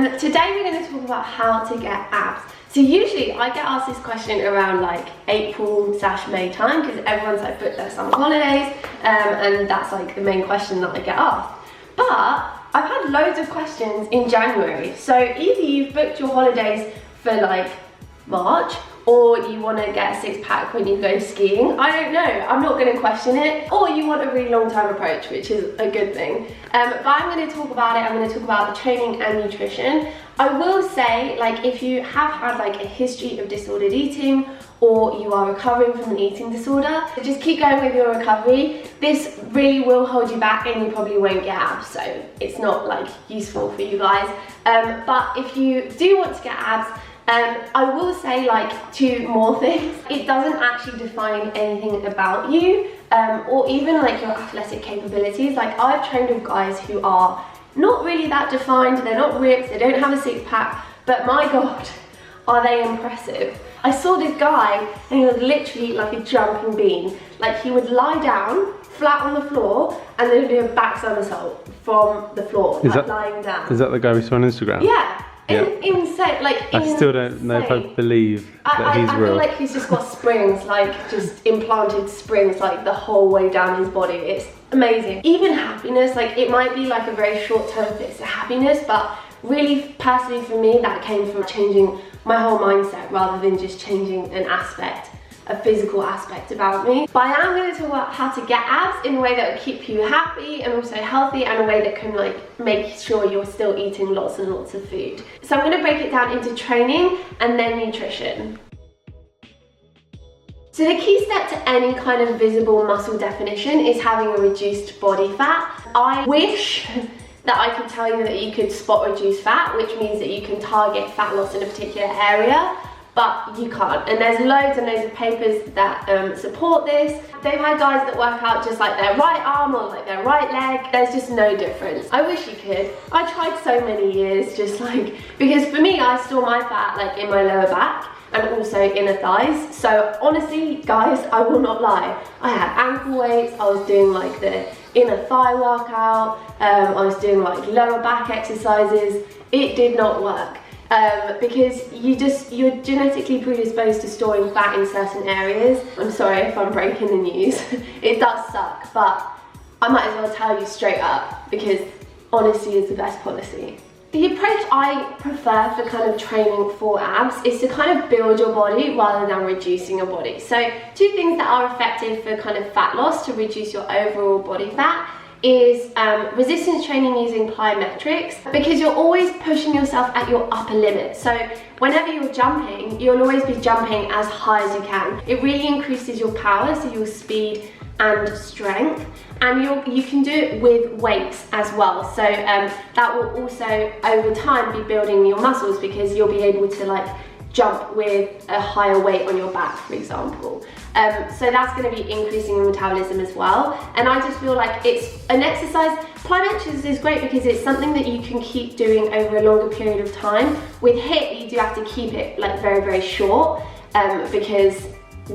Today we're going to talk about how to get abs. So usually I get asked this question around like April/May time because everyone's like booked their summer holidays, and that's like the main question that I get asked. But I've had loads of questions in January. So either you've booked your holidays for like March, or you want to get a six-pack when you go skiing. I don't know, I'm not going to question it. Or you want a really long-term approach, which is a good thing. But I'm going to talk about it. I'm going to talk about the training and nutrition. I will say, like, if you have had like a history of disordered eating, or you are recovering from an eating disorder, just keep going with your recovery. This really will hold you back and you probably won't get abs, so it's not like useful for you guys. But if you do want to get abs, I will say like two more things. It doesn't actually define anything about you, or even like your athletic capabilities. Like, I've trained with guys who are not really that defined, they're not ripped, they don't have a six-pack, but my God, are they impressive. I saw this guy and he was literally like a jumping bean. Like, he would lie down flat on the floor and then do a back somersault from the floor, like lying down. Is that the guy we saw on Instagram? Yeah. Insane, like I still don't know if I believe that he's real. I feel like he's just got springs, like just implanted springs like the whole way down his body. It's amazing. Even happiness, like it might be like a very short-term fix to happiness, but really personally for me that came from changing my whole mindset rather than just changing an aspect, a physical aspect about me. But I am going to talk about how to get abs in a way that will keep you happy and also healthy, and a way that can like make sure you're still eating lots and lots of food. So I'm going to break it down into training and then nutrition. So the key step to any kind of visible muscle definition is having a reduced body fat. I wish that I could tell you that you could spot reduce fat, which means that you can target fat loss in a particular area, but you can't. And there's loads and loads of papers that support this. They've had guys that work out just like their right arm or like their right leg. There's just no difference. I wish you could. I tried so many years, just like, because for me, I store my fat like in my lower back and also inner thighs. So honestly, guys, I will not lie. I had ankle weights, I was doing like the inner thigh workout, I was doing like lower back exercises. It did not work. Because you're genetically predisposed to storing fat in certain areas. I'm sorry if I'm breaking the news. It does suck, but I might as well tell you straight up because honesty is the best policy. The approach I prefer for kind of training for abs is to kind of build your body rather than reducing your body. So two things that are effective for kind of fat loss to reduce your overall body fat is resistance training using plyometrics, because you're always pushing yourself at your upper limit. So whenever you're jumping, you'll always be jumping as high as you can. It really increases your power, so your speed and strength, and you can do it with weights as well. So that will also over time be building your muscles, because you'll be able to like jump with a higher weight on your back, for example. So that's going to be increasing your metabolism as well. And I just feel like it's an exercise. Plyometrics is great because it's something that you can keep doing over a longer period of time. With HIIT, you do have to keep it like very, very short because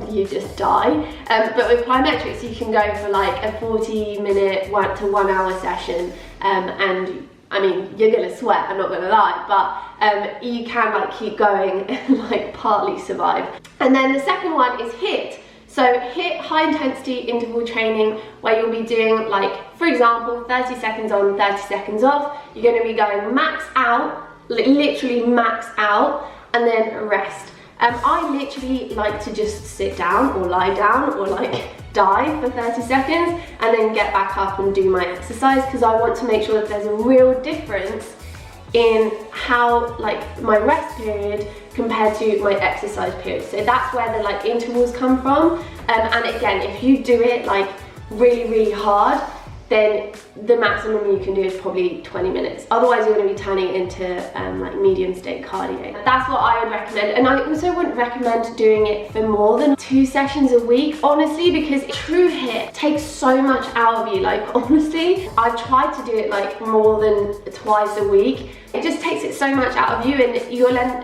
you just die. But with plyometrics, you can go for like a 40-minute 1 to 1 hour session, and I mean, you're gonna sweat, I'm not gonna lie, but you can like keep going and like partly survive. And then the second one is HIIT. So HIIT, high intensity interval training, where you'll be doing like, for example, 30 seconds on, 30 seconds off. You're gonna be going max out, literally max out, and then rest. I literally like to just sit down or lie down or like die for 30 seconds and then get back up and do my exercise, because I want to make sure that there's a real difference in how like my rest period compared to my exercise period. So that's where the like intervals come from. And again, if you do it like really, really hard, then the maximum you can do is probably 20 minutes. Otherwise, you're gonna be turning it into like medium state cardio. That's what I would recommend. And I also wouldn't recommend doing it for more than 2 sessions a week, honestly, because true HIIT takes so much out of you. Like, honestly, I've tried to do it like more than twice a week. It just takes it so much out of you, and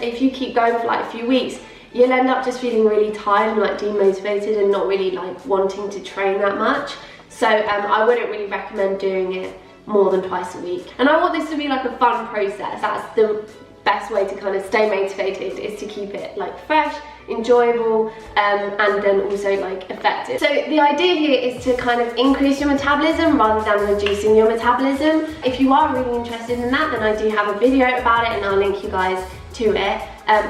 if you keep going for like a few weeks, you'll end up just feeling really tired and like demotivated and not really like wanting to train that much. So I wouldn't really recommend doing it more than twice a week. And I want this to be like a fun process. That's the best way to kind of stay motivated, is to keep it like fresh, enjoyable, and then also like effective. So the idea here is to kind of increase your metabolism rather than reducing your metabolism. If you are really interested in that, then I do have a video about it, and I'll link you guys to it,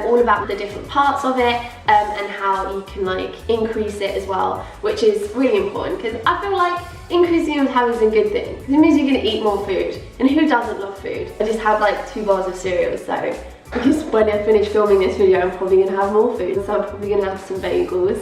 all about the different parts of it, and how you can like increase it as well, which is really important, because I feel like increasing your metabolism is a good thing, because it means you're going to eat more food, and who doesn't love food? I just had like 2 bowls of cereal, so because when I finish filming this video I'm probably going to have more food, so I'm probably going to have some bagels.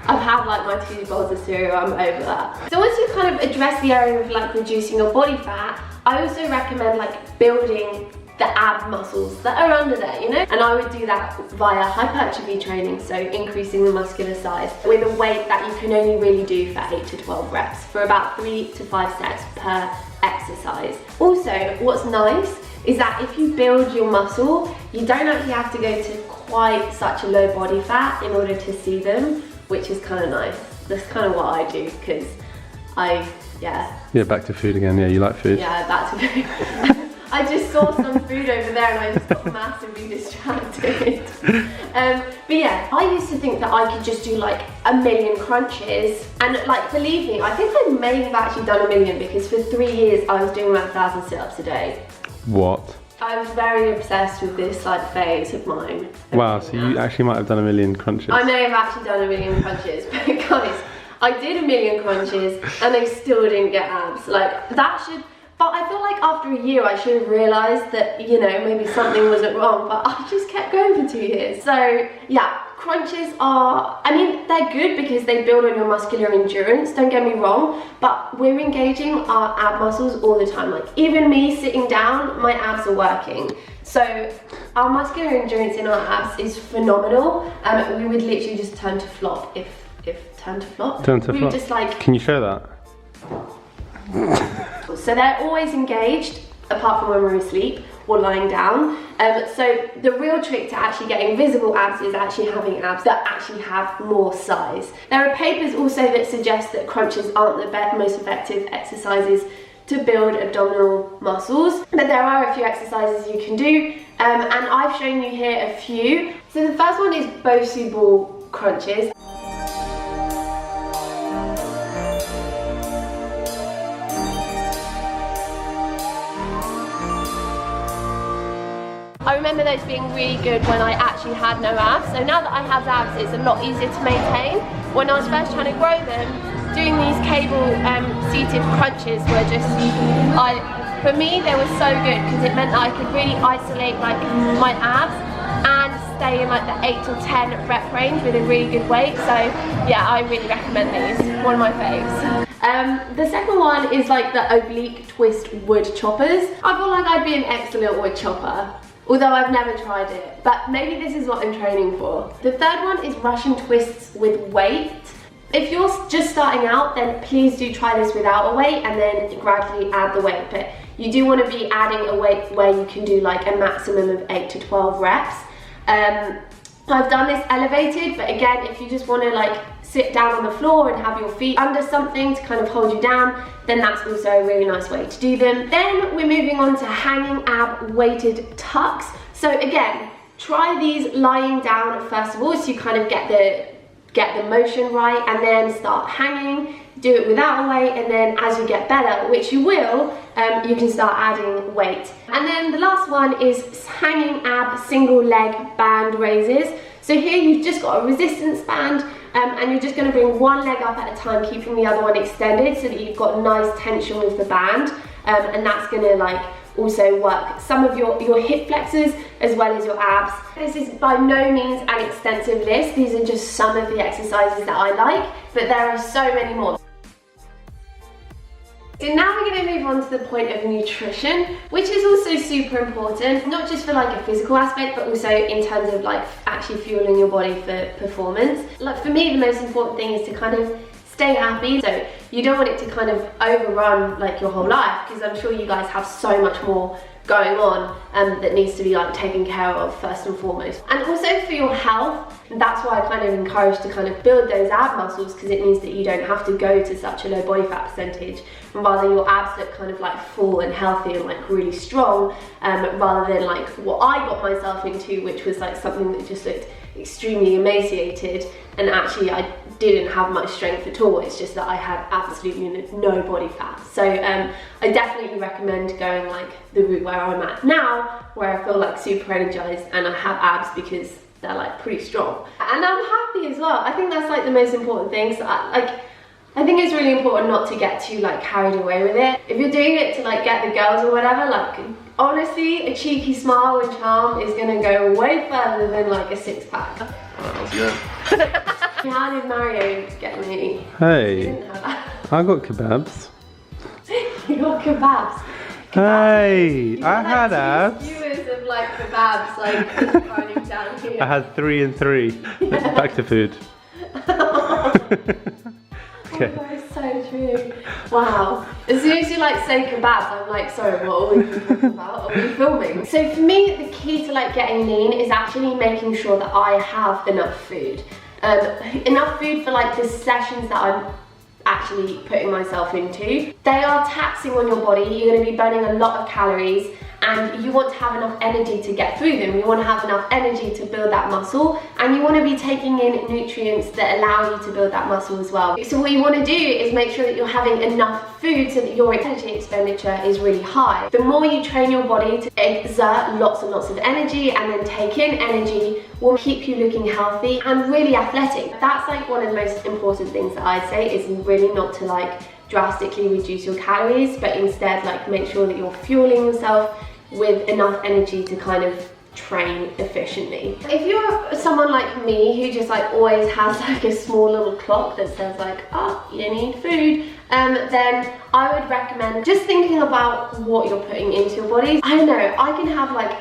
I've had like my 2 bowls of cereal, I'm over that. So once you kind of address the area of like reducing your body fat, I also recommend like building the ab muscles that are under there, you know? And I would do that via hypertrophy training, so increasing the muscular size with a weight that you can only really do for 8 to 12 reps for about 3 to 5 sets per exercise. Also, what's nice is that if you build your muscle, you don't actually have to go to quite such a low body fat in order to see them, which is kind of nice. That's kind of what I do, because yeah, back to food again. Yeah, you like food. Yeah, back to food. I just saw some food over there and I just got massively distracted. But yeah, I used to think that I could just do like 1,000,000 crunches, and like, believe me, I think I may have actually done 1,000,000, because for 3 years I was doing like 1,000 sit-ups a day. What? I was very obsessed with this like phase of mine. Wow, so you actually might have done 1,000,000 crunches. I may have actually done 1,000,000 crunches, but guys, I did 1,000,000 crunches and I still didn't get abs. Like, that should... But I feel like after a year I should have realised that, you know, maybe something wasn't wrong, but I just kept going for 2 years. So yeah, crunches are, I mean, they're good because they build on your muscular endurance, don't get me wrong, but we're engaging our ab muscles all the time. Like, even me sitting down, my abs are working. So our muscular endurance in our abs is phenomenal. We would literally just turn to flop if turn to flop. Turn to flop. We would just like... Can you show that? So they're always engaged, apart from when we're asleep or lying down. So the real trick to actually getting visible abs is actually having abs that actually have more size. There are papers also that suggest that crunches aren't the most effective exercises to build abdominal muscles, but there are a few exercises you can do, and I've shown you here a few. So the first one is Bosu ball crunches. I remember those being really good when I actually had no abs. So now that I have abs, it's a lot easier to maintain. When I was first trying to grow them, doing these cable seated crunches were just, for me they were so good, because it meant that I could really isolate like my abs and stay in like the 8 to 10 rep range with a really good weight. So yeah, I really recommend these, one of my faves. The second one is like the Oblique twist Woodchoppers. I feel like I'd be an excellent wood chopper, although I've never tried it, but maybe this is what I'm training for. The third one is Russian twists with weight. If you're just starting out, then please do try this without a weight and then gradually add the weight, but you do want to be adding a weight where you can do like a maximum of 8 to 12 reps. I've done this elevated, but again, if you just want to like sit down on the floor and have your feet under something to kind of hold you down, then that's also a really nice way to do them. Then we're moving on to hanging ab weighted tucks. So again, try these lying down first of all, so you kind of get the motion right, and then start hanging. Do it without a weight, and then as you get better, which you will, you can start adding weight. And then the last one is hanging ab single leg band raises. So here you've just got a resistance band, and you're just going to bring one leg up at a time, keeping the other one extended so that you've got nice tension with the band, and that's going to like also work some of your hip flexors as well as your abs. This is by no means an extensive list. These are just some of the exercises that I like, but there are so many more. So now we're going to move on to the point of nutrition, which is also super important, not just for like a physical aspect, but also in terms of like actually fueling your body for performance. Like for me, the most important thing is to kind of stay happy. So you don't want it to kind of overrun like your whole life, because I'm sure you guys have so much more going on that needs to be like taken care of first and foremost. And also for your health, that's why I kind of encourage to kind of build those ab muscles, because it means that you don't have to go to such a low body fat percentage, and rather your abs look kind of like full and healthy and like really strong, rather than like what I got myself into, which was like something that just looked extremely emaciated, and actually I didn't have much strength at all. It's just that I had absolutely no body fat. So I definitely recommend going like the route where I'm at now, where I feel like super energized and I have abs because they're like pretty strong. And I'm happy as well. I think that's like the most important thing. So I think it's really important not to get too like carried away with it. If you're doing it to like get the girls or whatever, like honestly, a cheeky smile and charm is gonna go way further than like a six pack. That was good. How did Mario get me? Hey, He didn't have that. I got kebabs. You got kebabs. Hey, I had abs. Viewers of like kebabs, like running down here. I had 3 and 3. Back to food. Okay. Oh, that is so true. Wow. As soon as you like say kebabs, I'm like, sorry, what are we talking about? Are we filming? So for me, the key to like getting lean is actually making sure that I have enough food. Enough food for like the sessions that I'm actually putting myself into. They are taxing on your body. You're going to be burning a lot of calories, and you want to have enough energy to get through them. You want to have enough energy to build that muscle, and you want to be taking in nutrients that allow you to build that muscle as well. So what you want to do is make sure that you're having enough food so that your energy expenditure is really high. The more you train your body to exert lots and lots of energy and then take in energy, will keep you looking healthy and really athletic. That's like one of the most important things that I'd say, is really not to like drastically reduce your calories, but instead like make sure that you're fueling yourself with enough energy to kind of train efficiently. If you're someone like me who just like always has like a small little clock that says like, oh, you need food, then I would recommend just thinking about what you're putting into your body. I don't know, I can have like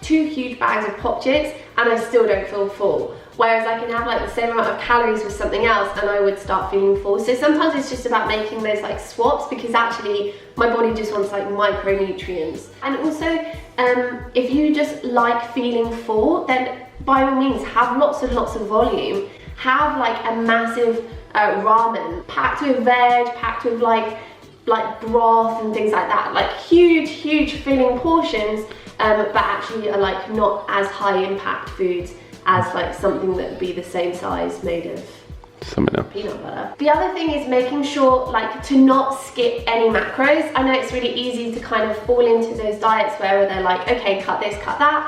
2 huge bags of pop chicks and I still don't feel full. Whereas I can have like the same amount of calories with something else and I would start feeling full. So sometimes it's just about making those like swaps, because actually my body just wants like micronutrients. And also, if you just like feeling full, then by all means have lots and lots of volume. Have like a massive ramen packed with veg, packed with like broth and things like that. Like huge filling portions, but actually are like not as high impact foods as like something that would be the same size made of Something else. peanut butter. The other thing is making sure like to not skip any macros. I know it's really easy to kind of fall into those diets where they're like, okay, cut this, cut that.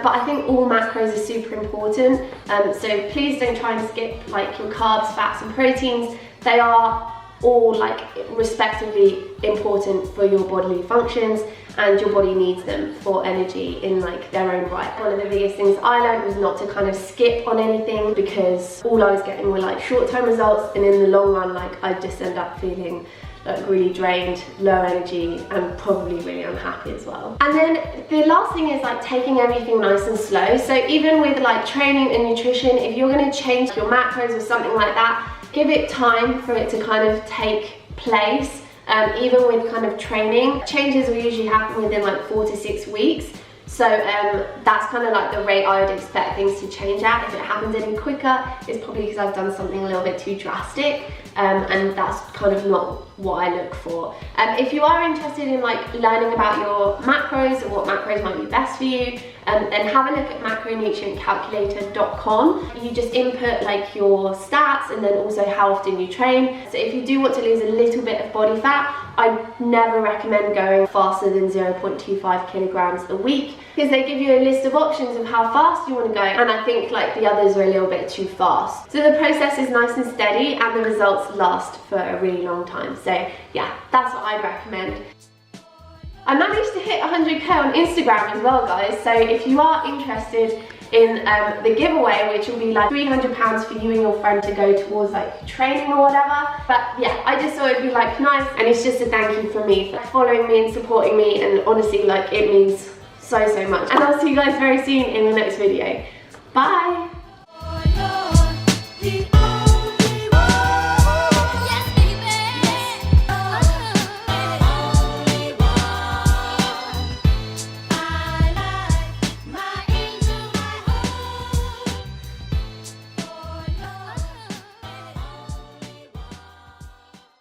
But I think all macros are super important. So please don't try and skip like your carbs, fats and proteins. They are all like respectively important for your bodily functions, and your body needs them for energy in like their own right. One of the biggest things I learned was not to kind of skip on anything, because all I was getting were like short-term results, and in the long run like I just end up feeling like really drained, low energy, and probably really unhappy as well. And then the last thing is like taking everything nice and slow. So even with like training and nutrition, if you're going to change your macros or something like that, give it time for it to kind of take place. Even with kind of training, changes will usually happen within like 4 to 6 weeks. So that's kind of like the rate I would expect things to change at. If it happens any quicker, it's probably because I've done something a little bit too drastic, and that's kind of not what I look for. If you are interested in like learning about your macros and what macros might be best for you, then have a look at macronutrientcalculator.com. You just input like your stats and then also how often you train. So if you do want to lose a little bit of body fat, I never recommend going faster than 0.25 kilograms a week, because they give you a list of options of how fast you want to go, and I think like the others are a little bit too fast. So the process is nice and steady and the results last for a really long time. So yeah, that's what I'd recommend. I managed to hit 100k on Instagram as well, guys, so if you are interested in the giveaway, which will be like £300 for you and your friend to go towards like training or whatever. But yeah, I just thought it'd be like nice, and it's just a thank you from me for following me and supporting me, and honestly like it means so much. And I'll see you guys very soon in the next video. Bye!